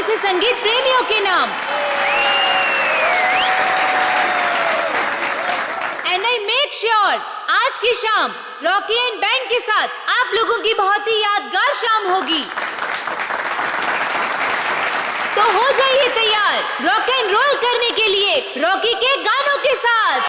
जैसे संगीत प्रेमियों के नाम। एंड आई मेक श्योर आज की शाम रॉकी एंड बैंड के साथ आप लोगों की बहुत ही यादगार शाम होगी। तो हो जाइए तैयार रॉक एंड रोल करने के लिए रॉकी के गानों के साथ।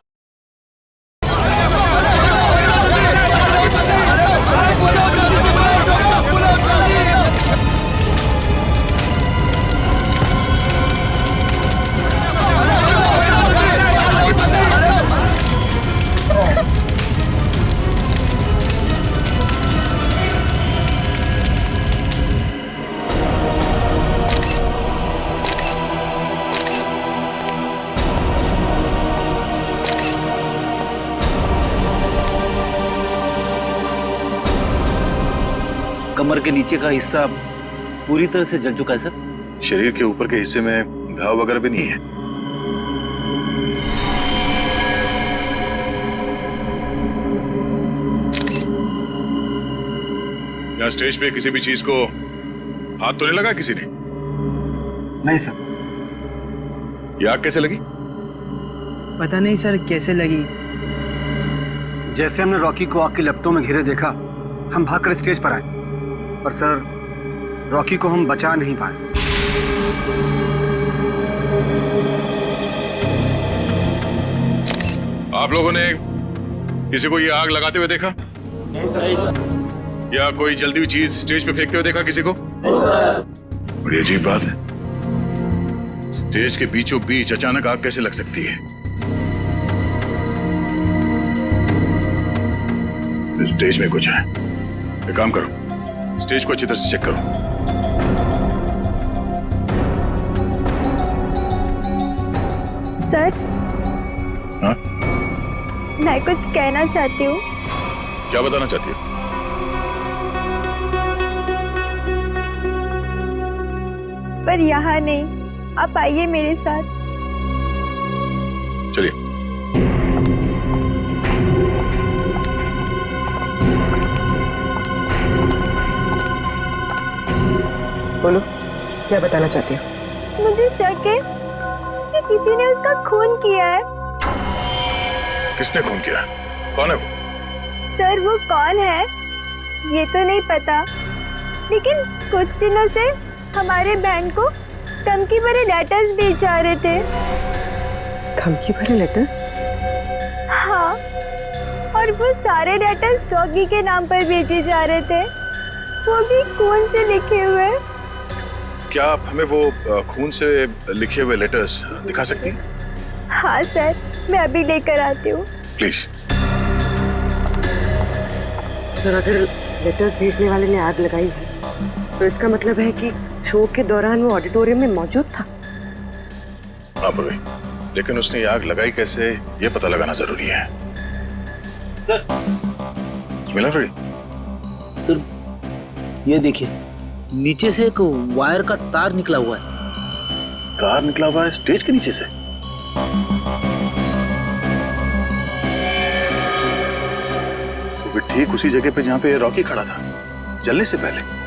कमर के नीचे का हिस्सा पूरी तरह से जल चुका है सर। शरीर के ऊपर के हिस्से में घाव वगैरह भी नहीं है। यहाँ स्टेज पे किसी भी चीज को हाथ तो नहीं लगा किसी ने? नहीं सर। ये आग कैसे लगी? पता नहीं सर कैसे लगी। जैसे हमने रॉकी को आग की लपटों में घिरे देखा, हम भागकर स्टेज पर आए, पर सर रॉकी को हम बचा नहीं पाए। आप लोगों ने किसी को ये आग लगाते हुए देखा? या कोई जलती हुई चीज स्टेज पे फेंकते हुए देखा किसी को? बड़ी अजीब बात है, स्टेज के बीचों बीच अचानक आग कैसे लग सकती है? स्टेज में कुछ है। एक काम करो, स्टेज को अच्छी तरह से चेक करो। सर, हाँ? मैं कुछ कहना चाहती हूँ। क्या बताना चाहती हो? पर यहाँ नहीं, आप आइए मेरे साथ। चलिए। बोलो, क्या बताना चाहती हो? मुझे शक है कि किसी ने उसका खून किया है। किसने खून किया? कौन है वो? सर वो कौन है ये तो नहीं पता, लेकिन कुछ दिनों से हमारे बैंड को धमकी भरे लेटर्स भेज आ रहे थे। धमकी भरे लेटर्स? हाँ, और वो सारे लेटर्स रॉकी के नाम पर भेजे जा रहे थे, वो भी खून से लिखे हुए। क्या आप हमें वो खून से लिखे हुए लेटर्स दिखा सकती हैं? हाँ सर, मैं अभी लेकर आती हूँ। प्लीज। सर, अगर लेटर्स भेजने वाले ने आग लगाई है तो इसका मतलब है कि शो के दौरान वो ऑडिटोरियम में मौजूद था। हाँ भाई, लेकिन उसने ये आग लगाई कैसे, ये पता लगाना जरूरी है। सर, मिला फ्रेडी? सर ये देखिए, नीचे से एक वायर का तार निकला हुआ है। तार निकला हुआ है स्टेज के नीचे से? वो भी ठीक उसी जगह पे जहां पे रॉकी खड़ा था जलने से पहले।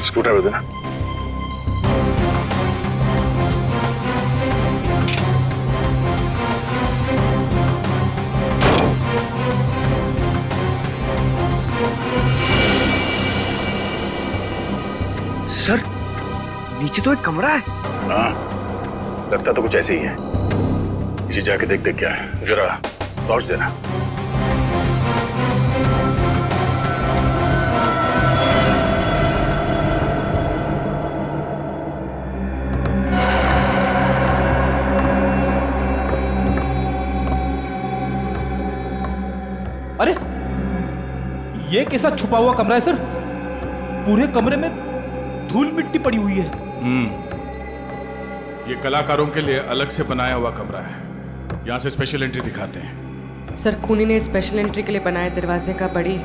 स्कूटर देना। सर, नीचे तो एक कमरा है। हाँ, लगता तो कुछ ऐसे ही है। नीचे जाके देखते क्या है, जरा टॉर्च देना। अरे ये कैसा छुपा हुआ कमरा है सर? पूरे कमरे में धूल मिट्टी पड़ी हुई है। ये कलाकारों के लिए अलग से बनाया हुआ कमरा है, यहाँ से स्पेशल एंट्री दिखाते हैं। सर, खूनी ने स्पेशल एंट्री के लिए बनाए दरवाजे का बड़ी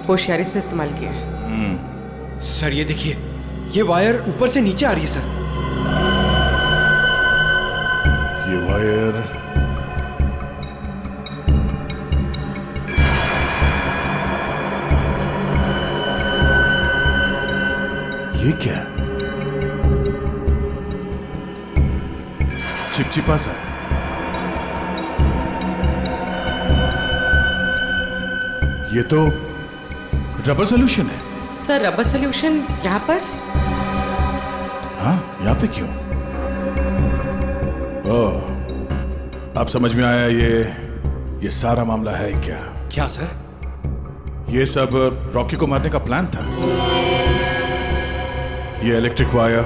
होशियारी से इस्तेमाल किया है। सर ये देखिए, ये वायर ऊपर से नीचे आ रही है सर। ये वायर ये क्या है? चिपचिपा सा है। ये तो रबर सोल्यूशन है। सर रबर सोल्यूशन यहाँ पर? हाँ, यहाँ पे क्यों? ओह, अब समझ में आया ये सारा मामला है क्या? क्या सर? ये सब रॉकी को मारने का प्लान था। ये इलेक्ट्रिक वायर,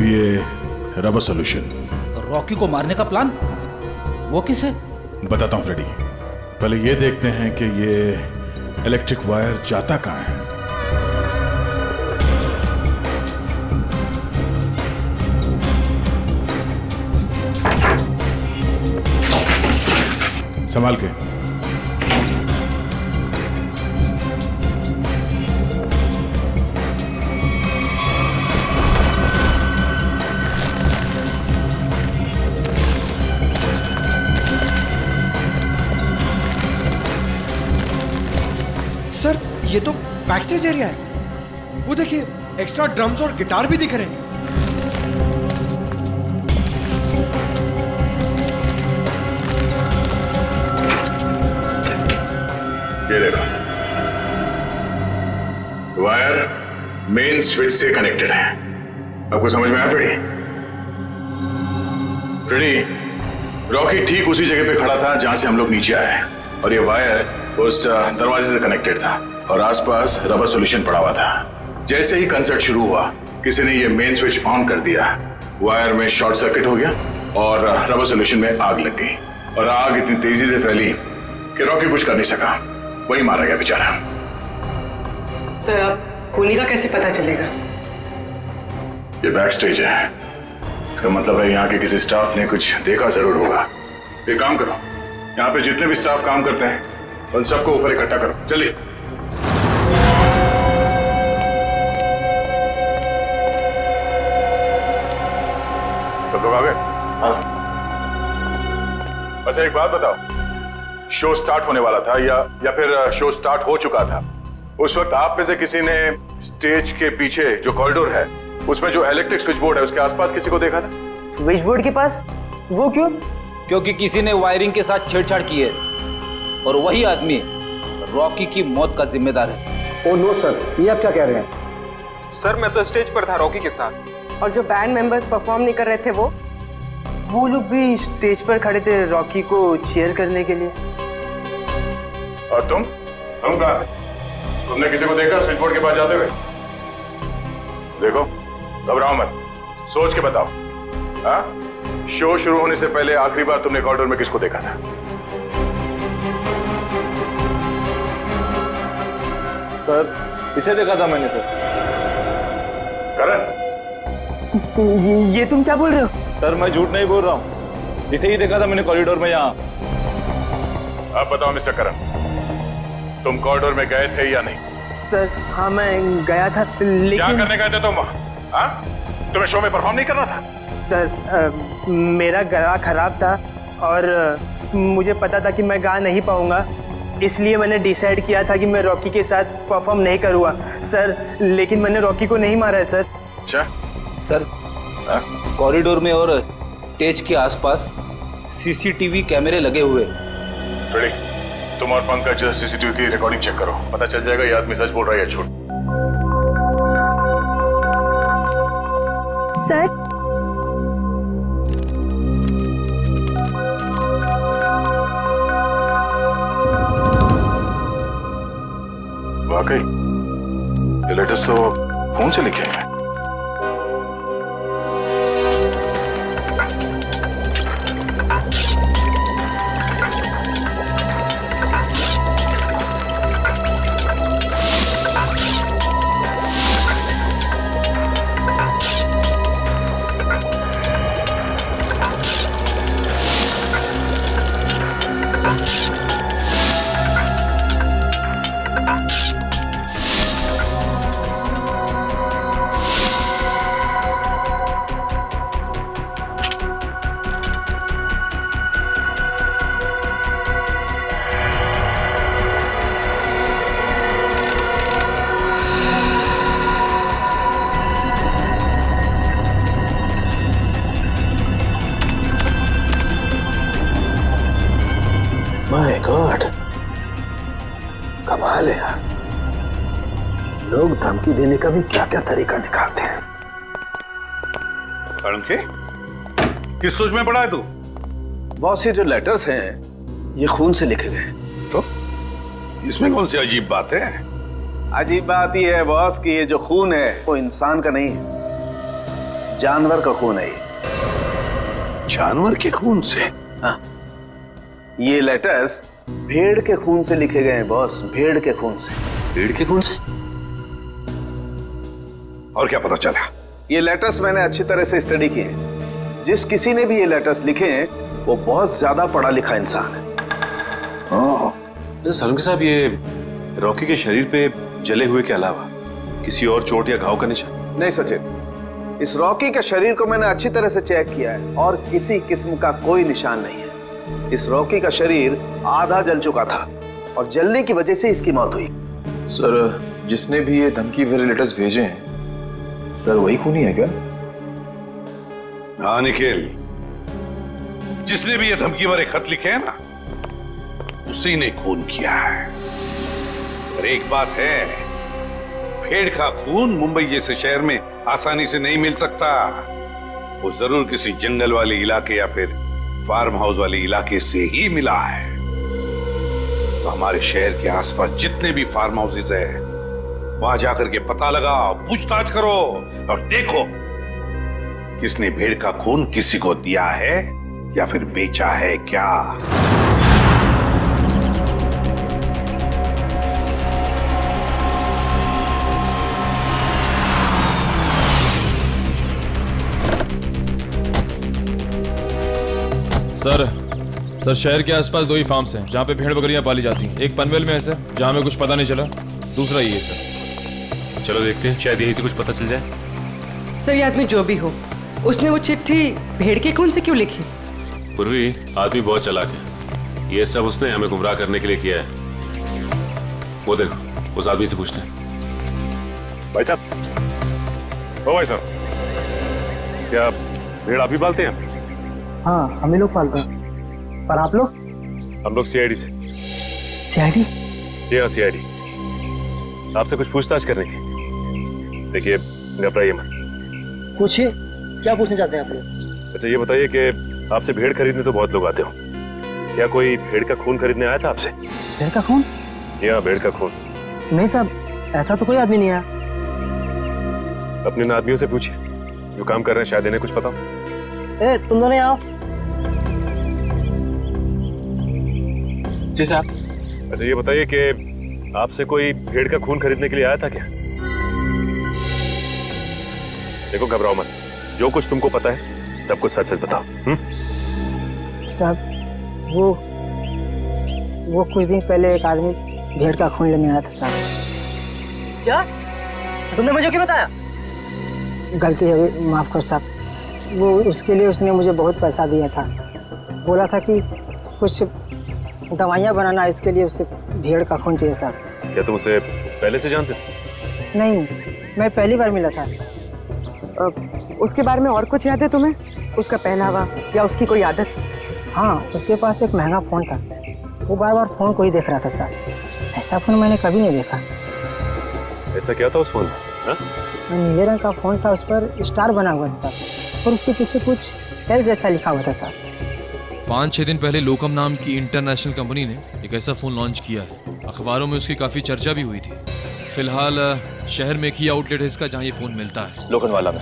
ये रबर सोल्यूशन। रॉकी को मारने का प्लान? वो किसे? बताता हूं फ्रेडी। पहले ये देखते हैं कि ये इलेक्ट्रिक वायर जाता कहां है। संभाल के। सर ये तो बैक स्टेज एरिया है। वो देखिए एक्स्ट्रा ड्रम्स और गिटार भी दिख रहे हैं। ये देखो, वायर मेन स्विच से कनेक्टेड है। आपको समझ में आया फ्रेडी? फ्रेडी, रॉकी ठीक उसी जगह पे खड़ा था जहां से हम लोग नीचे आए हैं, और ये वायर उस दरवाजे से कनेक्टेड था और आसपास रबर सोल्यूशन पड़ा हुआ था। जैसे ही कंसर्ट शुरू हुआ, किसी ने ये मेन स्विच ऑन कर दिया, वायर में शॉर्ट सर्किट हो गया और रबर सोल्यूशन में आग लग गई, और आग इतनी तेजी से फैली कि रॉकी कुछ कर नहीं सका, वही मारा गया बेचारा। सर अब होने का कैसे पता चलेगा? ये बैक स्टेज है, इसका मतलब है यहाँ के किसी स्टाफ ने कुछ देखा जरूर होगा। एक काम करो, यहाँ पे जितने भी स्टाफ काम करते हैं उन सबको ऊपर इकट्ठा करो, चलिए। सब लोग आ गए? हाँ। अच्छा एक बात बताओ, शो स्टार्ट होने वाला था या फिर शो स्टार्ट हो चुका था? उस वक्त आप में से किसी ने स्टेज के पीछे जो कॉरिडोर है उसमें जो इलेक्ट्रिक स्विच बोर्ड है उसके आसपास किसी को देखा था? स्विच बोर्ड के पास? वो क्यों? क्योंकि किसी ने वायरिंग के साथ छेड़छाड़ की है और वही आदमी रॉकी की मौत का जिम्मेदार है। ओ नो सर, ये आप क्या कह रहे हैं? सर मैं तो स्टेज पर था रॉकी के साथ। और जो बैंड मेंबर्स परफॉर्म नहीं कर रहे थे वो लोग भी स्टेज पर खड़े थे रॉकी को चीयर करने के लिए। और तुम कहाँ थे? तुमने किसी को देखा स्विच बोर्ड के पास जाते हुए? देखो, घबराओ मत, सोच के बताओ। हाँ? शो शुरू होने से पहले आखिरी बार तुमने कॉरिडोर में किसको देखा था? सर इसे देखा था मैंने सर। करण, ये तुम क्या बोल रहे हो? सर मैं झूठ नहीं बोल रहा हूँ, इसे ही देखा था मैंने कॉरिडोर में यहाँ। अब बताओ मिस्टर करण, तुम कॉरिडोर में गए थे या नहीं? सर हाँ मैं गया था, लेकिन क्या करने गए थे तुम वहाँ? हाँ? तुम्हें शो में परफॉर्म नहीं करना था? सर मेरा गला खराब था और मुझे पता था कि मैं गा नहीं पाऊंगा, इसलिए मैंने डिसाइड किया था कि मैं रॉकी के साथ परफॉर्म नहीं करूँगा सर। लेकिन मैंने रॉकी को नहीं मारा है सर। अच्छा सर, कॉरिडोर में और स्टेज के आसपास सीसीटीवी कैमरे लगे हुए। रेडी, तुम और पंकज सीसीटीवी की रिकॉर्डिंग चेक करो, पता चल जाएगा ये आदमी सच बोल रहा है या झूठ। सर वाकई ये लेटर्स तो फोन से लिखे हैं। धमकी देने का भी क्या क्या तरीका निकालते हैं। साळुंखे, किस सोच में पड़ा है तू? बॉस, ये जो लेटर्स हैं ये खून से लिखे गए। तो इसमें कौन सी अजीब बात है? अजीब बात यह है बॉस कि ये जो खून है वो इंसान का नहीं है, जानवर का खून है। ये जानवर के खून से? हाँ, ये लेटर्स भेड़ के खून से लिखे गए हैं बॉस, भेड़ के खून से। भेड़ के खून से? और क्या पता चला? ये लेटर्स मैंने अच्छी तरह से स्टडी किए हैं। जिस किसी ने भी ये लेटर्स लिखे हैं वो बहुत ज्यादा पढ़ा लिखा इंसान है। साळुंखे साहब, ये रॉकी के शरीर पे जले हुए के अलावा किसी और चोट या घाव का निशान? नहीं सचिन, इस रॉकी के शरीर को मैंने अच्छी तरह से चेक किया है और किसी किस्म का कोई निशान नहीं है। इस रॉकी का शरीर आधा जल चुका था और जलने की वजह से इसकी मौत हुई। सर, जिसने भी ये धमकी भरे लेटर्स भेजे हैं, सर वही खूनी है क्या? हाँ निखिल, जिसने भी ये धमकी भरे खत लिखे हैं ना, उसी ने खून किया है। और एक बात है, भेड़ का खून मुंबई जैसे शहर में आसानी से नहीं मिल सकता। वो जरूर किसी जंगल वाले इलाके या फिर फार्म हाउस वाले इलाके से ही मिला है। तो हमारे शहर के आसपास जितने भी फार्म हाउसेस है, वहां जाकर के पता लगाओ, पूछताछ करो और देखो किसने भेड़ का खून किसी को दिया है या फिर बेचा है क्या। सर शहर के आसपास 2 ही फार्म्स हैं जहाँ पे भेड़ बकरियां पाली जाती हैं। एक पनवेल में है सर, जहाँ में कुछ पता नहीं चला। दूसरा ये है सर। चलो देखते हैं, शायद यहीं से कुछ पता चल जाए। सर, ये आदमी जो भी हो, उसने वो चिट्ठी भेड़ के खून से क्यों लिखी? पूर्वी, आदमी बहुत चालाक है। ये सब उसने हमें गुमराह करने के लिए किया है। वो देखो, उस आदमी से पूछते हैं। भाई साहब, ओ भाई साहब, क्या भेड़ आप ही पालते हैं? हाँ, हम ही लोग पालते हैं। पर आप लोग? हम लोग सीआईडी से। सीआईडी? जी हाँ, सीआईडी। आपसे कुछ पूछताछ करनी थी। देखिए, घबराइए मत। पूछिए, क्या पूछना चाहते हैं आप लोग? अच्छा, ये बताइए कि आपसे भेड़ खरीदने तो बहुत लोग आते हो, क्या कोई भेड़ का खून खरीदने आया था आपसे? भेड़ का खून? जी हाँ, भेड़ का खून। नहीं साहब, ऐसा तो कोई आदमी नहीं आया। अपने इन आदमियों से पूछिए जो काम कर रहे हैं, शायद इन्हें कुछ पता हो। ए, तुम दोनों आओ। जी साहब। अच्छा, ये बताइए कि आपसे कोई भेड़ का खून खरीदने के लिए आया था क्या? देखो, घबराओ मत, जो कुछ तुमको पता है सब कुछ सच सच बताओ। साहब, वो कुछ दिन पहले एक आदमी भेड़ का खून लेने आया था साहब। क्या? तुमने मुझे क्यों बताया? गलती हो गई, माफ कर साहब। वो उसके लिए उसने मुझे बहुत पैसा दिया था। बोला था कि कुछ दवाइयाँ बनाना, इसके लिए उसे भेड़ का खून चाहिए साहब। क्या तुम उसे पहले से जानते थे? नहीं, मैं पहली बार मिला था। उसके बारे में और कुछ याद है तुम्हें? उसका पहनावा या उसकी कोई आदत? हाँ, उसके पास एक महंगा फ़ोन था। वो बार बार फ़ोन को ही देख रहा था साहब। ऐसा फ़ोन मैंने कभी नहीं देखा। ऐसा क्या था उस फोन में? हाँ? नीले रंग का फ़ोन था, उस पर स्टार बना हुआ था साहब, और उसके पीछे कुछ एल जैसा लिखा हुआ था साहब। 5-6 दिन पहले लोकम नाम की इंटरनेशनल कंपनी ने एक ऐसा फ़ोन लॉन्च किया है। अखबारों में उसकी काफ़ी चर्चा भी हुई थी। फिलहाल शहर में एक ही आउटलेट है इसका जहाँ ये फ़ोन मिलता है, लोखंडवाला में।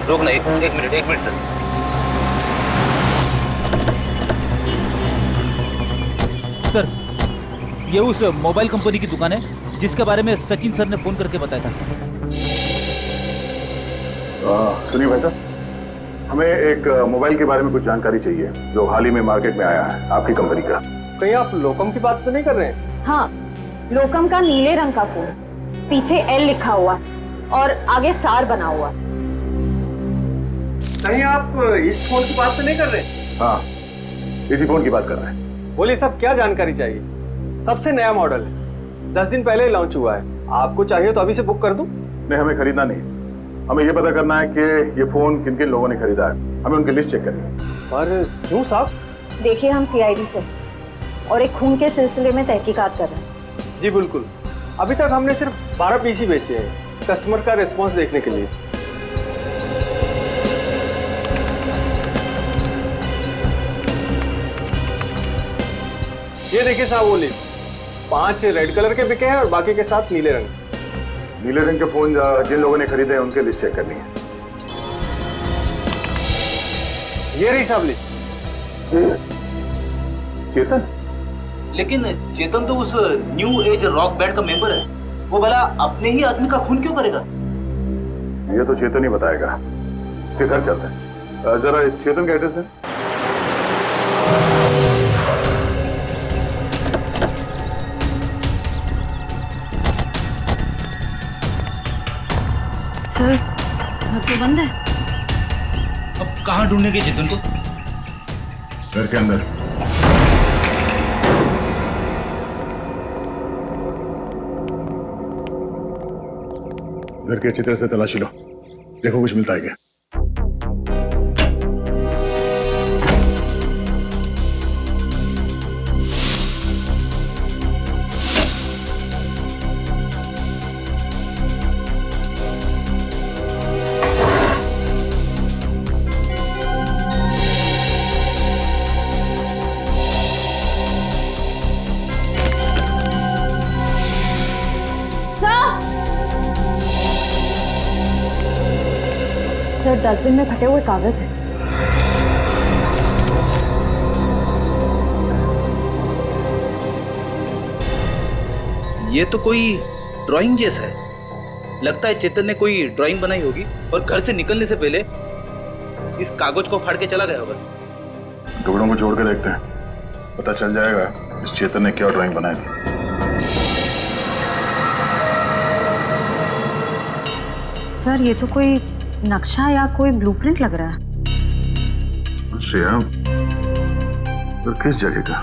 रुकना, एक मिनट सर। सर, ये उस मोबाइल कंपनी की दुकान है जिसके बारे में सचिन सर ने फोन करके बताया था। सुनिए भाई साहब, हमें एक मोबाइल के बारे में कुछ जानकारी चाहिए जो हाल ही में मार्केट में आया है, आपकी कंपनी का। कहीं आप लोकम की बात तो नहीं कर रहे हैं? हाँ, लोकम का नीले रंग का फोन, पीछे एल लिखा हुआ और आगे स्टार बना हुआ। कहीं आप इस फोन की बात तो नहीं कर रहे? हाँ, इसी फोन की बात कर रहे हैं। बोलिए साहब, क्या जानकारी चाहिए? सबसे नया मॉडल है, 10 दिन पहले लॉन्च हुआ है। आपको चाहिए तो अभी से बुक कर दूं? नहीं, हमें खरीदना नहीं, हमें ये पता करना है कि ये फोन किन किन लोगों ने खरीदा है। हमें उनकी लिस्ट चेक करनी है। पर क्यों साहब? देखिए, हम सीआईडी से और एक खून के सिलसिले में तहकीकात कर रहे हैं। जी बिल्कुल। अभी तक हमने सिर्फ 12 पीस ही बेचे हैं, कस्टमर का रिस्पॉन्स देखने के लिए। ये देखिए साहब, वो लीफ 5 रेड कलर के बिके हैं और बाकी के 7 नीले रंग। नीले रंग के फोन जिन लोगों ने खरीदे हैं उनके लिस्ट चेक करनी है। ये रही साहब लीफ। चेतन? लेकिन चेतन तो उस न्यू एज रॉक बैंड का मेंबर है, वो भला अपने ही आदमी का खून क्यों करेगा? ये तो चेतन ही बताएगा। फिर घर चलते हैं। जरा चेतन का एड्रेस है। सर, घर तो बंद है। अब कहाँ ढूंढेंगे चेतन को? घर के अंदर। घर के अच्छी तरह से तलाशी लो, देखो कुछ मिलता है क्या। सर, डस्टबिन में फटे हुए कागज हैं। ये तो कोई ड्राइंग जैसा है। लगता है चेतन ने कोई ड्राइंग बनाई होगी और घर से निकलने से पहले इस कागज को फाड़ के चला गया होगा। टुकड़ों को जोड़ के देखते हैं, पता चल जाएगा इस चेतन ने क्या ड्राइंग बनाई थी। सर, ये तो कोई नक्शा या कोई ब्लूप्रिंट लग रहा है। श्रेया, तो किस जगह का?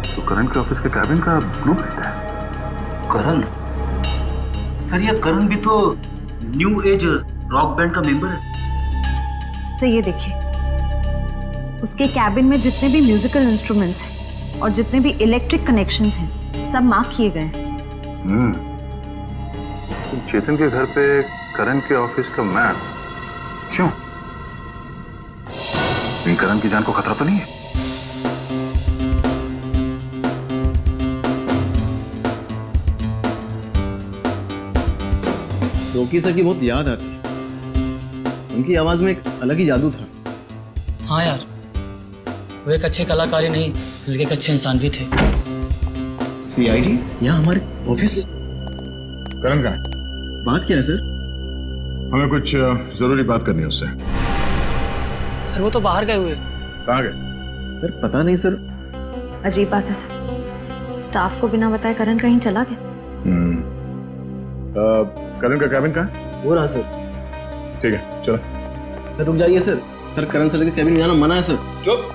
तो करण के ऑफिस के कैबिन का ब्लूप्रिंट है। करण? सर, ये करण भी तो न्यू एज रॉक बैंड का मेंबर है। सर, ये देखिए, उसके कैबिन में जितने भी म्यूजिकल इंस्ट्रूमेंट्स हैं और जितने भी इलेक्ट्रिक कनेक्शंस हैं, सब मार्क किए गए हैं। चेतन के घर पे करण के ऑफिस का मैप क्यों? करण की जान को खतरा तो नहीं है? रॉकी सर की बहुत याद आती है। उनकी आवाज में एक अलग ही जादू था। हाँ यार, वो एक अच्छे कलाकार ही नहीं बल्कि एक अच्छे इंसान भी थे। सीआईडी यहाँ हमारे ऑफिस? करण कहाँ है? बात क्या है सर? हमें कुछ जरूरी बात करनी है उससे। सर, वो तो बाहर गए हुए। कहाँ गए? सर, पता नहीं सर। अजीब बात है सर, स्टाफ को बिना बताए करण कहीं चला गया। करण का कैबिन कहाँ है? वो रहा सर। ठीक है, चलो। सर रुक जाइए सर। सर, करण सर के कैबिन में जाना मना है सर। चुप,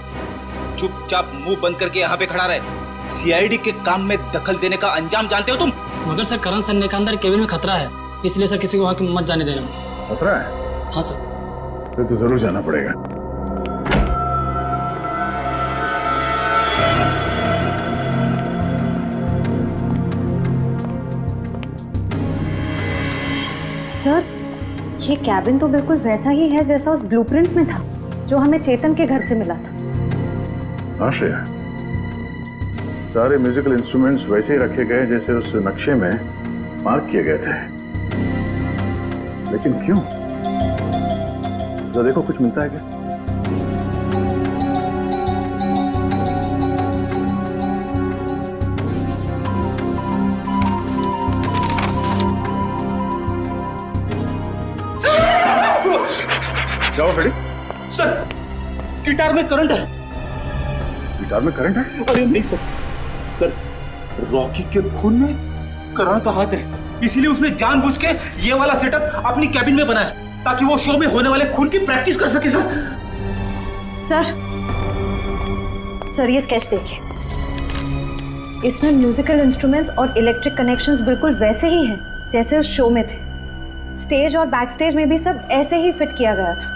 चुपचाप मुंह बंद करके यहाँ पे खड़ा रहे। सीआईडी के काम में दखल देने का अंजाम जानते हो तुम? मगर सर, करण सर ने कहा अंदर केबिन में खतरा है, इसलिए सर किसी को वहां मत जाने देना। खतरा है? हाँ सर। फिर तो जरूर जाना पड़ेगा। सर, ये कैबिन तो बिल्कुल वैसा ही है जैसा उस ब्लूप्रिंट में था जो हमें चेतन के घर से मिला था। हाँ श्रेया, सारे म्यूजिकल इंस्ट्रूमेंट्स वैसे ही रखे गए जैसे उस नक्शे में मार्क किए गए थे। लेकिन क्यों? तो देखो कुछ मिलता है क्या? जाओ फ्रेडी। सर, गिटार में करंट है। गिटार में करंट है? अरे नहीं सर, सर रॉकी के खून में करण का हाथ है, इसीलिए उसने जानबूझ के ये वाला सेटअप अपनी कैबिन में बनाया ताकि वो शो में होने वाले खून की प्रैक्टिस कर सके। सर, ये स्केच देखिए, इसमें म्यूजिकल इंस्ट्रूमेंट्स और इलेक्ट्रिक कनेक्शंस बिल्कुल वैसे ही हैं जैसे उस शो में थे। स्टेज और बैक स्टेज में भी सब ऐसे ही फिट किया गया था।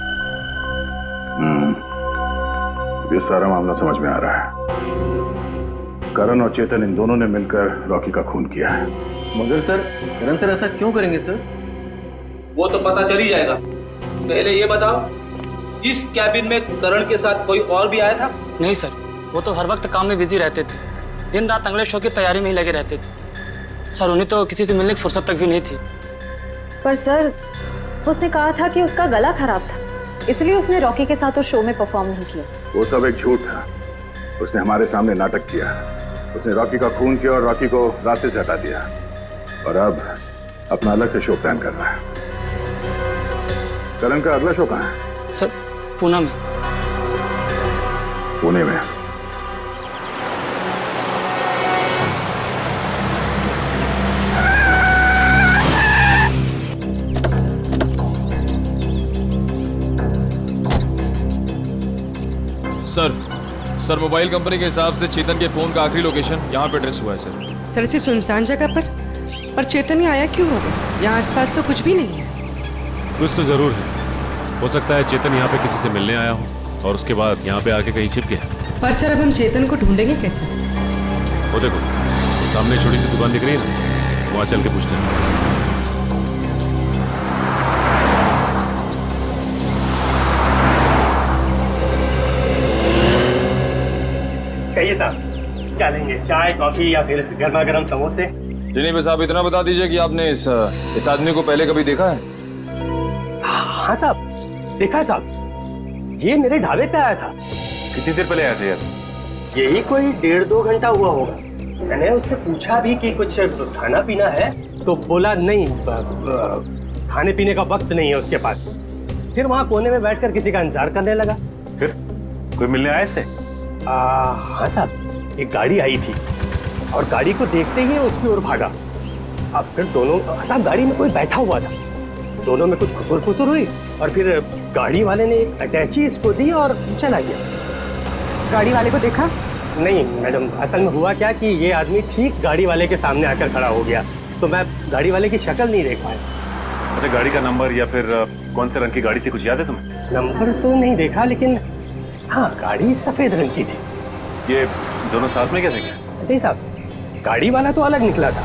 ये सारा मामला समझ में आ रहा है। करण और चेतन इन दोनों ने मिलकर रॉकी का खून किया है। मगर सर, करण सर ऐसा क्यों करेंगे सर? वो तो पता चल ही जाएगा। पहले ये बताओ, इस कैबिन में करण के साथ कोई और भी आया था? नहीं सर, वो तो हर वक्त काम में बिजी रहते थे, दिन रात अगले शो की तैयारी में ही लगे रहते थे। सर उन्हें तो किसी से मिलने की फुर्सत तक भी नहीं थी। पर सर, उसने कहा था कि उसका गला खराब था, इसलिए उसने रॉकी के साथ उस शो में परफॉर्म नहीं किया। वो सब एक झूठ था। उसने हमारे सामने नाटक किया। उसने रॉकी का खून किया और रॉकी को रास्ते से हटा दिया, और अब अपना अलग से शो प्लान कर रहा है। करण का अगला शो कहाँ है? सर पूना में। पुणे में? सर मोबाइल कंपनी के हिसाब से चेतन के फोन का आखिरी लोकेशन यहाँ पे ट्रेस हुआ है सर। सर इसी सुनसान जगह पर चेतन ही आया क्यों होगा? यहाँ आसपास तो कुछ भी नहीं है। कुछ तो जरूर है। हो सकता है चेतन यहाँ पे किसी से मिलने आया हो और उसके बाद यहाँ पे आके कहीं छिप गया। पर सर अब हम चेतन को ढूंढेंगे कैसे? वो देखो सामने छोटी सी दुकान दिख रही है ना, वहाँ चल के पूछते हैं। कहिए साहब, क्या लेंगे, चाय कॉफी या फिर गर्मा गर्म समोसे? जी बस आप इतना बता दीजिए कि आपने इस आदमी को पहले कभी देखा है? हाँ साहब, देखा साहब, ये मेरे ढाबे पे आया था। कितनी देर पहले आया था यार? यही कोई 1.5-2 घंटा हुआ होगा। मैंने उससे पूछा भी कि कुछ खाना पीना है, तो बोला नहीं, खाने पीने का वक्त नहीं है उसके पास। फिर वहाँ कोने में बैठकर किसी का इंतजार करने लगा। फिर कोई मिलने आया इससे? हाँ साहब, एक गाड़ी आई थी और गाड़ी को देखते ही उसकी ओर भागा। अब फिर दोनों, साहब गाड़ी में कोई बैठा हुआ था, दोनों में कुछ खुसुर खुसुर हुई और फिर गाड़ी वाले ने एक अटैची इसको दी और चला गया। गाड़ी वाले को देखा? नहीं मैडम, असल में हुआ क्या कि ये आदमी ठीक गाड़ी वाले के सामने आकर खड़ा हो गया, तो मैं गाड़ी वाले की शक्ल नहीं देख पाया। अच्छा, गाड़ी का नंबर या फिर कौन से रंग की गाड़ी थी, कुछ याद है तुम्हें? नंबर तो नहीं देखा, लेकिन हाँ गाड़ी सफेद रंग की थी। ये दोनों साथ में कैसे गए? नहीं साहब, गाड़ी वाला तो अलग निकला था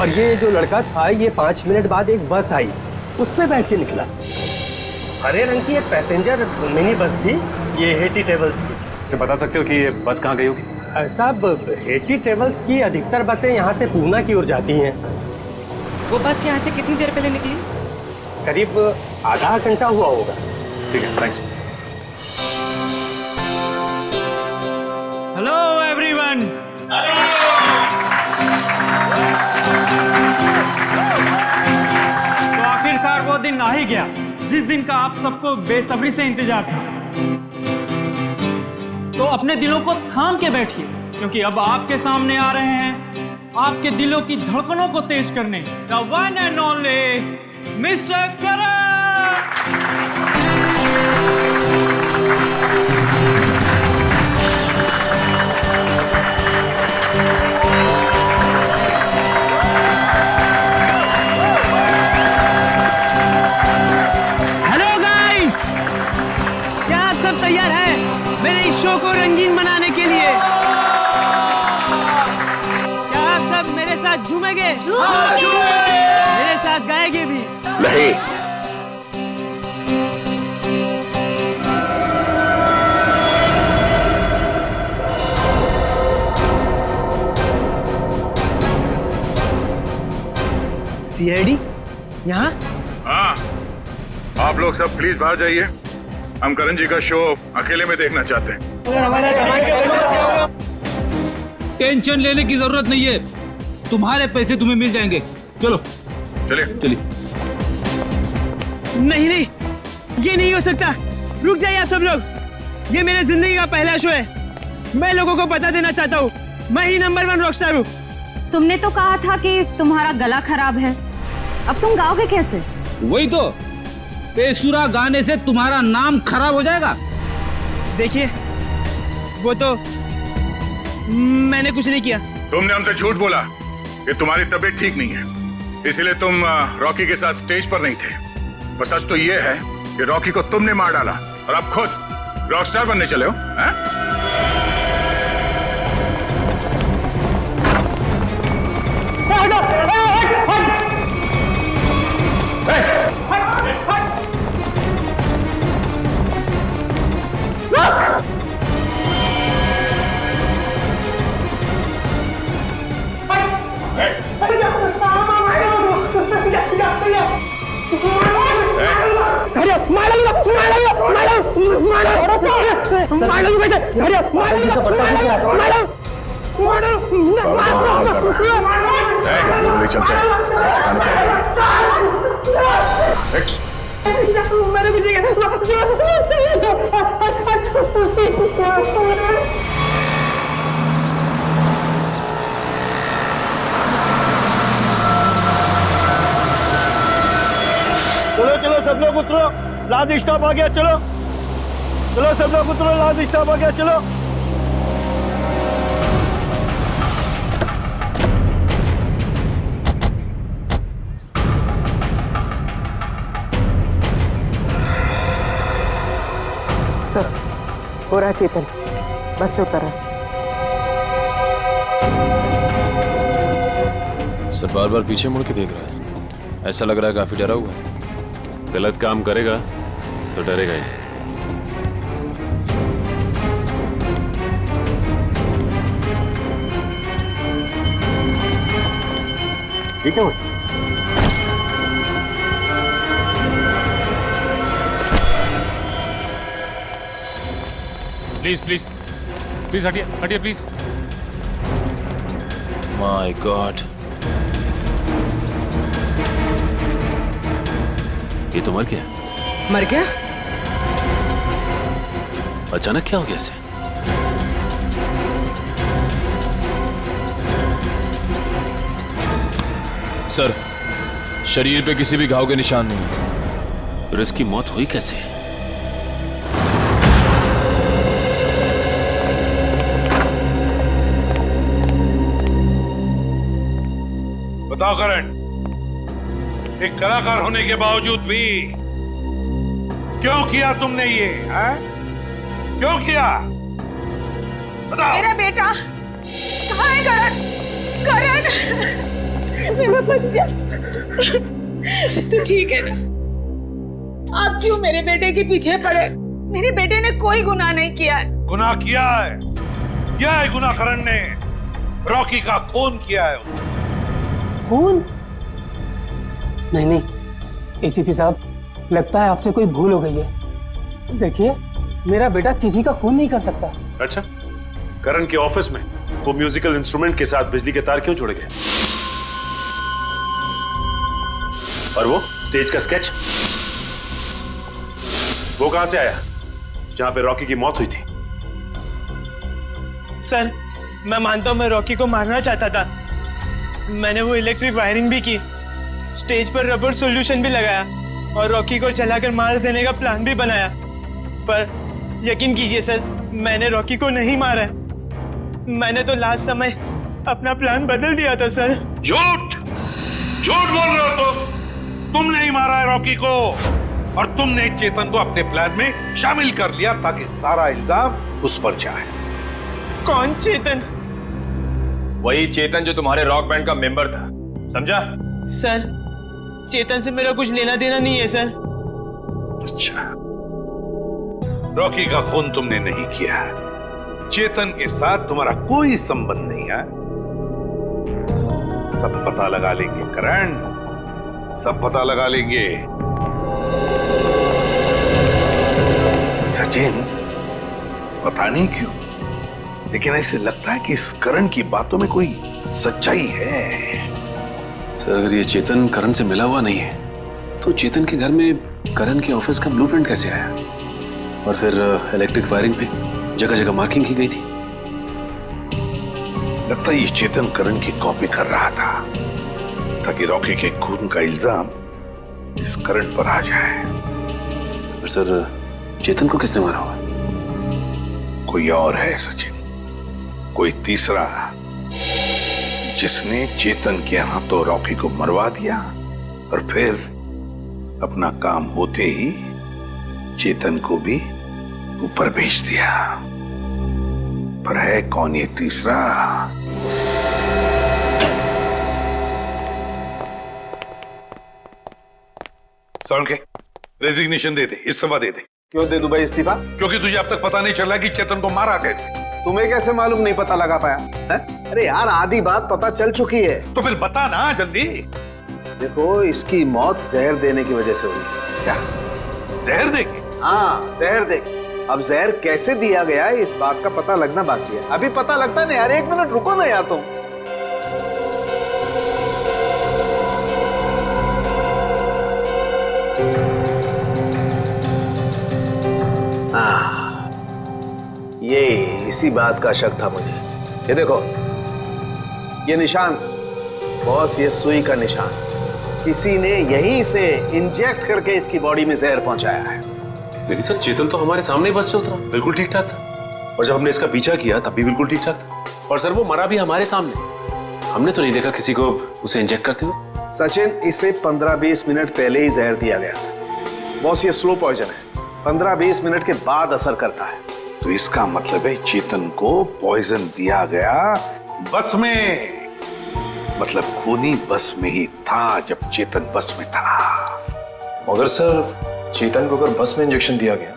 और ये जो लड़का था, ये 5 मिनट बाद एक बस आई, उसमें बैठ के निकला। हरे रंग की एक पैसेंजर मिनी बस थी, ये हेटी ट्रेवल्स की। तो बता सकते हो कि ये बस कहाँ गई होगी? साहब, हेटी ट्रेवल्स की अधिकतर बसें यहाँ से पूना की ओर जाती हैं। वो बस यहाँ से कितनी देर पहले निकली? करीब आधा घंटा हुआ होगा। ठीक है, थैंक्स। Hello everyone. तो आखिरकार वो दिन आ ही गया जिस दिन का आप सबको बेसब्री से इंतजार था। तो अपने दिलों को थाम के बैठिए, क्योंकि अब आपके सामने आ रहे हैं आपके दिलों की धड़कनों को तेज करने the one and only mister Karan. Hello guys, क्या आप सब तैयार हैं मेरे इस शो को रंगीन बनाने के लिए? क्या आप सब मेरे साथ झूमेंगे? मेरे साथ गाएंगे भी? नहीं। सीआईडी यहाँ? हाँ, आप लोग सब प्लीज बाहर जाइए। हम करण जी का शो अकेले में देखना चाहते हैं। टेंशन लेने की जरूरत नहीं है, तुम्हारे पैसे तुम्हें मिल जाएंगे। चलो चलिए चलिए। नहीं नहीं, ये नहीं हो सकता। रुक जाइए आप सब लोग, ये मेरे जिंदगी का पहला शो है। मैं लोगों को बता देना चाहता हूँ, मैं ही नंबर 1 रॉकस्टार हूँ। तुमने तो कहा था कि तुम्हारा गला खराब है, अब तुम गाओगे कैसे? वही तो, बेसुरा गाने से तुम्हारा नाम खराब हो जाएगा। देखिए, वो तो मैंने कुछ नहीं किया। तुमने हमसे झूठ बोला कि तुम्हारी तबीयत ठीक नहीं है, इसीलिए तुम रॉकी के साथ स्टेज पर नहीं थे। पर सच तो ये है कि रॉकी को तुमने मार डाला और अब खुद रॉकस्टार बनने चले हो। गोली चलते हैं। चलो चलो सब लोग उतरो, लास्ट स्टॉप आ गया। चलो चलो सब लोग उतरो, लास्ट स्टॉप आ गया। चलो हो रहा है चेतन, बस से उतर रहा है। सर बार बार पीछे मुड़ के देख रहा है, ऐसा लग रहा है काफी डरा हुआ है। गलत काम करेगा तो डरेगा ही। ठीक है। प्लीज प्लीज प्लीज हटिए हटिए प्लीज। माय गॉड, ये तो मर गया। मर गया? अचानक क्या हो गया इसे? सर शरीर पे किसी भी घाव के निशान नहीं। फिर इसकी मौत हुई कैसे? बताओ करण, एक कलाकार होने के बावजूद भी क्यों किया तुमने ये? क्यों किया? बताओ। मेरा बेटा कहाँ है? करण, करण, मेरा बच्चा, तू ठीक है ना? आप क्यों मेरे बेटे के पीछे पड़े? मेरे बेटे ने कोई गुनाह नहीं किया है। गुनाह किया है गुनाह करण ने। रॉकी का खून किया है। खून? नहीं नहीं एसीपी साहब, लगता है आपसे कोई भूल हो गई है। देखिए मेरा बेटा किसी का खून नहीं कर सकता। अच्छा, करण के ऑफिस में वो म्यूजिकल इंस्ट्रूमेंट के साथ बिजली के तार क्यों जुड़ गए? और वो स्टेज का स्केच, वो कहां से आया जहां पे रॉकी की मौत हुई थी? सर मैं मानता हूं मैं रॉकी को मारना चाहता था। मैंने वो इलेक्ट्रिक वायरिंग भी की, स्टेज पर रबर सॉल्यूशन भी लगाया और रॉकी को जलाकर मार देने का प्लान भी बनाया। पर यकीन कीजिए सर, मैंने रॉकी को नहीं मारा। मैंने तो लास्ट समय अपना प्लान बदल दिया था सर। झूठ झूठ बोल रहे हो तुम नहीं मारा है रॉकी को, और तुमने चेतन को अपने प्लान में शामिल कर लिया ताकि सारा इल्जाम उस पर जाए। कौन चेतन? वही चेतन जो तुम्हारे रॉक बैंड का मेंबर था, समझा? सर चेतन से मेरा कुछ लेना देना नहीं है सर। अच्छा, रॉकी का खून तुमने नहीं किया, चेतन के साथ तुम्हारा कोई संबंध नहीं है। सब पता लगा लेंगे करण, सब पता लगा लेंगे। सचिन, पता नहीं क्यों लेकिन ऐसे लगता है कि इस करण की बातों में कोई सच्चाई है। सर अगर ये चेतन करण से मिला हुआ नहीं है तो चेतन के घर में करण के ऑफिस का ब्लूप्रिंट कैसे आया? और फिर इलेक्ट्रिक वायरिंग पे जगह जगह मार्किंग की गई थी। लगता है ये चेतन करण की कॉपी कर रहा था ताकि रॉकी के खून का इल्जाम इस करण पर आ जाए। तो सर चेतन को किसने मारा हुआ? कोई और है सचिन, कोई तीसरा, जिसने चेतन के हाथों रॉकी को मरवा दिया और फिर अपना काम होते ही चेतन को भी ऊपर भेज दिया। पर है कौन ये तीसरा? सौन के रेजिग्नेशन दे दे, इस्तीफा दे दे। क्यों दे दूं भाई इस्तीफा? क्योंकि तुझे अब तक पता नहीं चला कि चेतन को मारा कैसे। तुम्हें कैसे मालूम नहीं पता लगा पाया है? अरे यार आधी बात पता चल चुकी है। तो फिर बता ना जल्दी। देखो इसकी मौत जहर देने की वजह से हुई। क्या जहर देके? हाँ जहर देख। अब जहर कैसे दिया गया है इस बात का पता लगना बाकी है। अभी पता लगता नहीं यार, 1 मिनट रुको ना यार तुम। ये इसी बात का शक था मुझे। ये देखो, ये निशान बॉस, ये सुई का निशान किसी ने यहीं से इंजेक्ट करके इसकी बॉडी में जहर पहुंचाया है। लेकिन सर चेतन तो हमारे सामने बस से उतरा, बिल्कुल ठीक ठाक था। और जब हमने इसका पीछा किया तब भी बिल्कुल ठीक ठाक था। और सर वो मरा भी हमारे सामने, हमने तो नहीं देखा किसी को उसे इंजेक्ट करते हुए। सचिन, इसे 15-20 मिनट पहले ही जहर दिया गया था। बॉस, ये स्लो पॉइजन है, 15-20 मिनट के बाद असर करता है। तो इसका मतलब है चेतन को पॉइजन दिया गया बस में। मतलब खूनी बस में ही था जब चेतन बस में था। मगर सर चेतन को अगर बस में इंजेक्शन दिया गया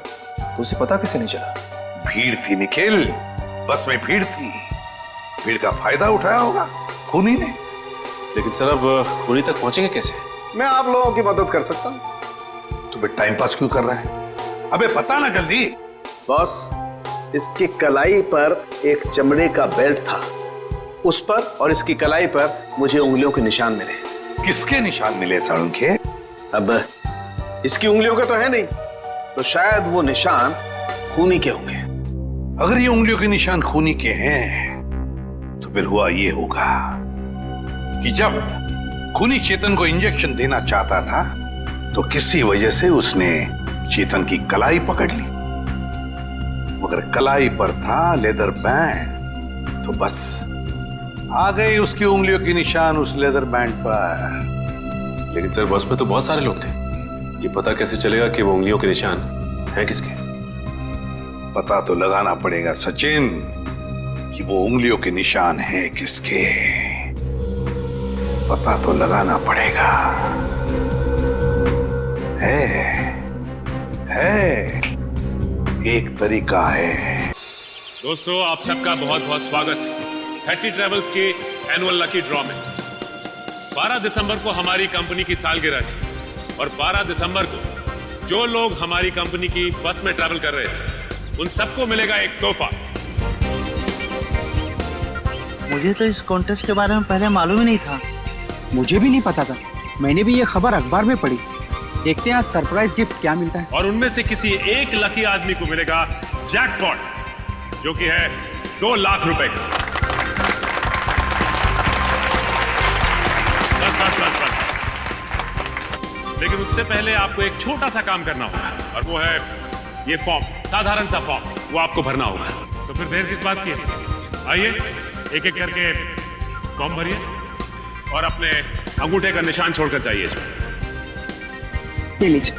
तो उसे पता कैसे नहीं चला? भीड़ थी निखिल, बस में भीड़ थी। भीड़ का फायदा उठाया होगा खूनी ने। लेकिन सर अब खूनी तक पहुंचेंगे कैसे? मैं आप लोगों की मदद कर सकता हूं। तो टाइम पास क्यों कर रहा है? अबे बता ना जल्दी। बॉस, इसकी कलाई पर एक चमड़े का बेल्ट था, उस पर और इसकी कलाई पर मुझे उंगलियों के निशान मिले। किसके निशान मिले साळुंखे? अब इसकी उंगलियों के तो है नहीं, तो शायद वो निशान खूनी के होंगे। अगर ये उंगलियों के निशान खूनी के हैं तो फिर हुआ ये होगा कि जब खूनी चेतन को इंजेक्शन देना चाहता था तो किसी वजह से उसने चेतन की कलाई पकड़ ली, मगर कलाई पर था लेदर बैंड, तो बस आ गए उसकी उंगलियों के निशान उस लेदर बैंड पर। लेकिन सर बस में तो बहुत सारे लोग थे, ये पता कैसे चलेगा कि वो उंगलियों के निशान हैं किसके? पता तो लगाना पड़ेगा सचिन कि वो उंगलियों के निशान हैं किसके। पता तो लगाना पड़ेगा। है एक तरीका है। दोस्तों, आप सबका बहुत बहुत स्वागत है 30 ट्रेवल्स के एनुअल लकी ड्रॉ में। 12 दिसंबर को हमारी कंपनी की सालगिरह थी और 12 दिसंबर को जो लोग हमारी कंपनी की बस में ट्रैवल कर रहे थे उन सबको मिलेगा एक तोहफा। मुझे तो इस कॉन्टेस्ट के बारे में पहले मालूम ही नहीं था। मुझे भी नहीं पता था, मैंने भी ये खबर अखबार में पढ़ी। देखते हैं आज सरप्राइज गिफ्ट क्या मिलता है। और उनमें से किसी एक लकी आदमी को मिलेगा जैकपॉट, जो कि है 2 लाख रुपए का। बस। लेकिन उससे पहले आपको एक छोटा सा काम करना होगा, और वो है ये फॉर्म, साधारण सा फॉर्म, वो आपको भरना होगा। तो फिर देर किस बात की? आइए एक एक करके फॉर्म भरिए और अपने अंगूठे का निशान छोड़कर जाइए इसमें। ये लीजिए।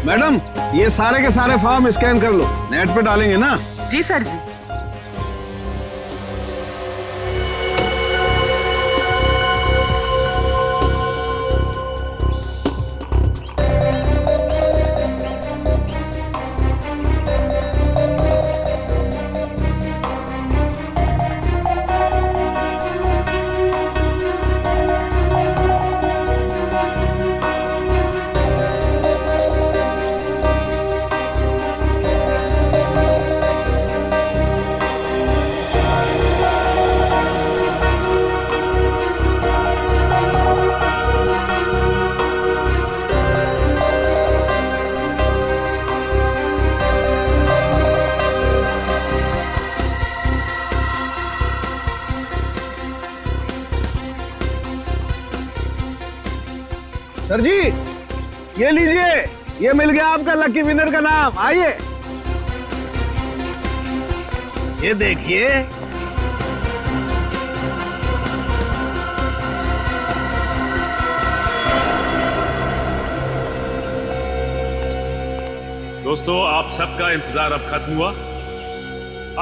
मैडम, ये सारे के सारे फॉर्म स्कैन कर लो, नेट पे डालेंगे ना? जी सर जी। सर जी, ये लीजिए, ये मिल गया आपका लकी विनर का नाम। आइए, ये देखिए। दोस्तों, आप सबका इंतजार अब खत्म हुआ।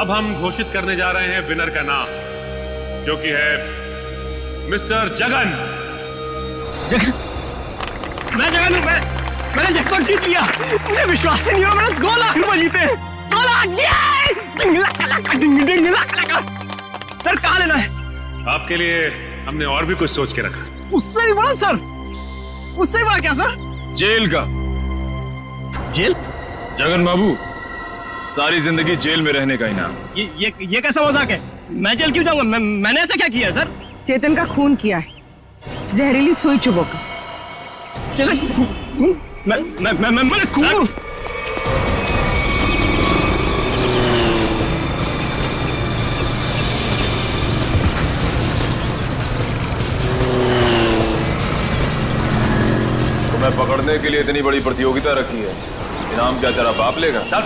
अब हम घोषित करने जा रहे हैं विनर का नाम, जो कि है मिस्टर जगन। मैं जगन हूं। मैंने जैकपॉट जीत लिया। मुझे विश्वास ही नहीं हुआ, मैंने 2 लाख रुपए जीते। 2 लाख! सर कहाँ लेना है? आपके लिए हमने और भी कुछ सोच के रखा। उससे भी बड़ा सर? उससे भी बड़ा क्या सर? जेल का। जेल? जगन बाबू, सारी जिंदगी जेल में रहने का इनाम। ये कैसा मजाक है? मैं जेल क्यों जाऊंगा? मैंने ऐसा क्या किया है सर? चेतन का खून किया है, जहरीली सुई चुभोकर। मैंने खून? तुम्हें पकड़ने के लिए इतनी बड़ी प्रतियोगिता रखी है, इनाम क्या तेरा बाप लेगा? सर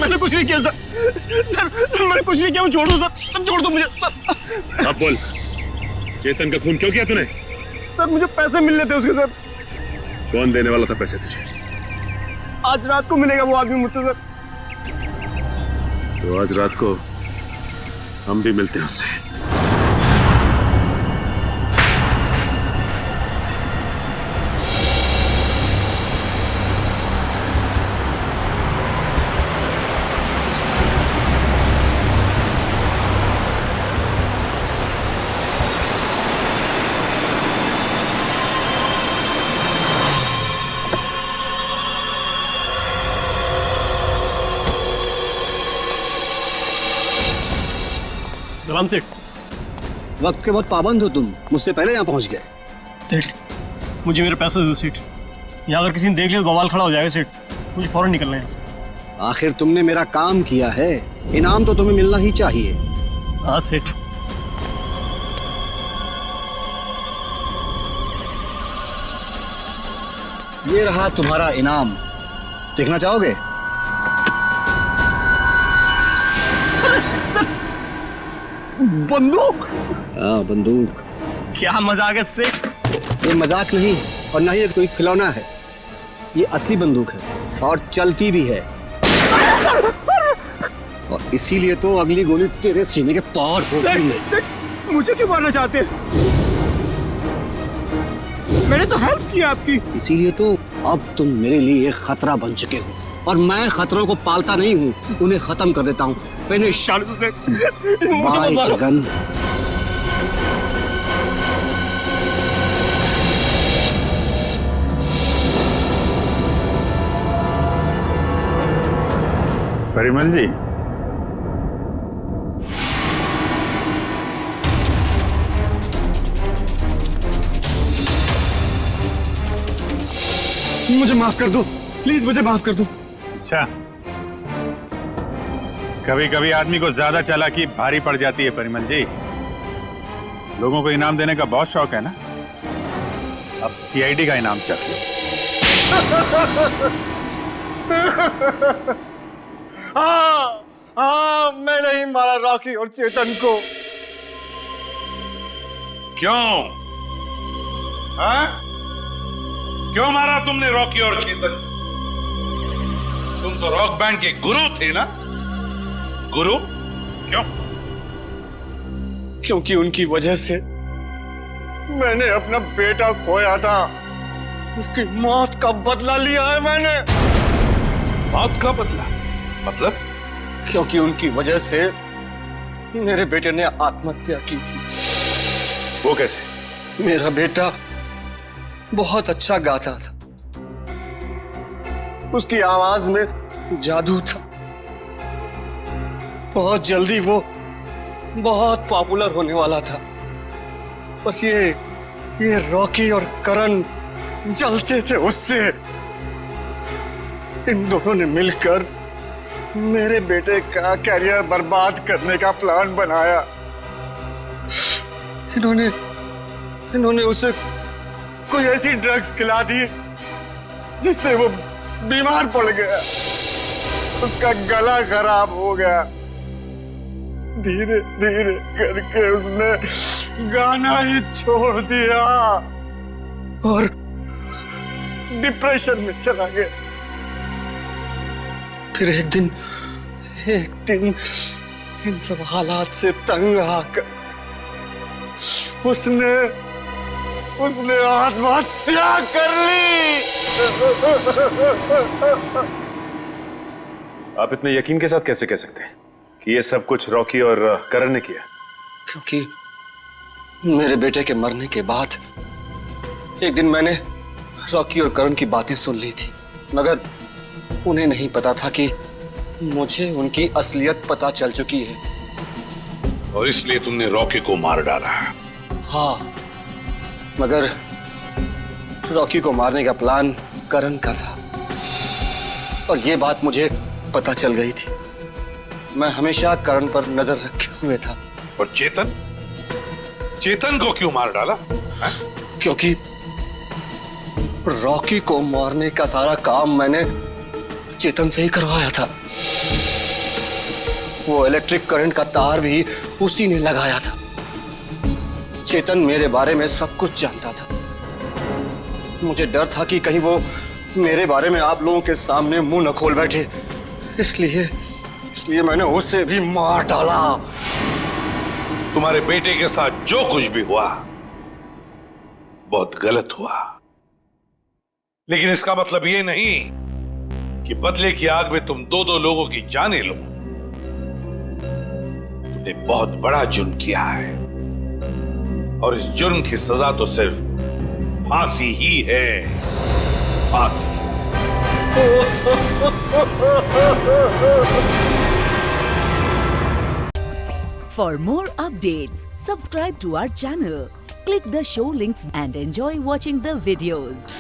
मैंने कुछ नहीं किया सर मैंने कुछ नहीं किया, छोड़ दो सर, छोड़ दो मुझे सर। अब बोल, चेतन का खून क्यों किया तूने? सर मुझे पैसे मिलने थे उसके साथ। कौन देने वाला था पैसे तुझे? आज रात को मिलेगा वो आदमी मुझसे सर। तो आज रात को हम भी मिलते हैं उससे। सलाम सेठ। वक्त के बहुत पाबंद हो तुम, मुझसे पहले यहाँ पहुँच गए। सेठ मुझे मेरे पैसे दो सेठ, यहाँ अगर किसी ने देख लिया तो बवाल खड़ा हो जाएगा सेठ, मुझे फौरन निकलना है यहाँ से। आखिर तुमने मेरा काम किया है, इनाम तो तुम्हें मिलना ही चाहिए। हाँ सेठ। ये रहा तुम्हारा इनाम, देखना चाहोगे? बंदूक? हाँ बंदूक। क्या मजाक है सेठ? ये मजाक नहीं और ना ही ये कोई खिलौना है, ये असली बंदूक है और चलती भी है। और इसीलिए तो अगली गोली तेरे सीने के पार होगी। सेठ मुझे क्यों मारना चाहते हैं? मैंने तो हेल्प की आपकी। इसीलिए तो अब तुम मेरे लिए एक खतरा बन चुके हो और मैं खतरों को पालता नहीं हूँ, उन्हें खत्म कर देता हूँ। फिनिश। बाय जगन। परिमल जी, मुझे माफ कर दो, प्लीज मुझे माफ कर दो। अच्छा, कभी कभी आदमी को ज्यादा चालाकी भारी पड़ जाती है परिमल जी। लोगों को इनाम देने का बहुत शौक है ना, अब सीआईडी का इनाम चाहिए। हाँ मैंने ही मारा रॉकी और चेतन को। क्यों? हाँ? क्यों मारा तुमने रॉकी और चेतन? तुम तो रॉक बैंड के गुरु थे ना? गुरु? क्यों? क्योंकि उनकी वजह से मैंने अपना बेटा खोया था, उसकी मौत का बदला लिया है मैंने। मौत का बदला? मतलब? क्योंकि उनकी वजह से मेरे बेटे ने आत्महत्या की थी। वो कैसे? मेरा बेटा बहुत अच्छा गाता था, उसकी आवाज में जादू था। बहुत जल्दी वो बहुत पॉपुलर होने वाला था। बस ये रॉकी और करण जलते थे उससे। इन दोनों ने मिलकर मेरे बेटे का करियर बर्बाद करने का प्लान बनाया। इन्होंने उसे कोई ऐसी ड्रग्स खिला दी जिससे वो बीमार पड़ गया, उसका गला खराब हो गया। धीरे धीरे करके उसने गाना ही छोड़ दिया और डिप्रेशन में चला गया। फिर एक दिन इन सब हालात से तंग आकर उसने आत्महत्या कर ली। आप इतने यकीन के साथ कैसे कह सकते हैं कि ये सब कुछ रॉकी और करण ने किया? क्योंकि मेरे बेटे के मरने के बाद एक दिन मैंने रॉकी और करण की बातें सुन ली थी, मगर उन्हें नहीं पता था कि मुझे उनकी असलियत पता चल चुकी है। और इसलिए तुमने रॉकी को मार डाला? हाँ, मगर रॉकी को मारने का प्लान करण का था और ये बात मुझे पता चल गई थी। मैं हमेशा करण पर नजर रखे हुए था। और चेतन? चेतन को क्यों मार डाला? क्योंकि रॉकी को मारने का सारा काम मैंने चेतन से ही करवाया था। वो इलेक्ट्रिक करंट का तार भी उसी ने लगाया था। चेतन मेरे बारे में सब कुछ जानता था। मुझे डर था कि कहीं वो मेरे बारे में आप लोगों के सामने मुंह न खोल बैठे, इसलिए मैंने उसे भी मार डाला। तुम्हारे बेटे के साथ जो कुछ भी हुआ बहुत गलत हुआ, लेकिन इसका मतलब ये नहीं कि बदले की आग में तुम दो लोगों की जानें लो। तुमने बहुत बड़ा जुर्म किया है और इस जुर्म की सजा तो सिर्फ फांसी ही है, फांसी। For more updates, subscribe to our channel, click the show links and enjoy watching the videos.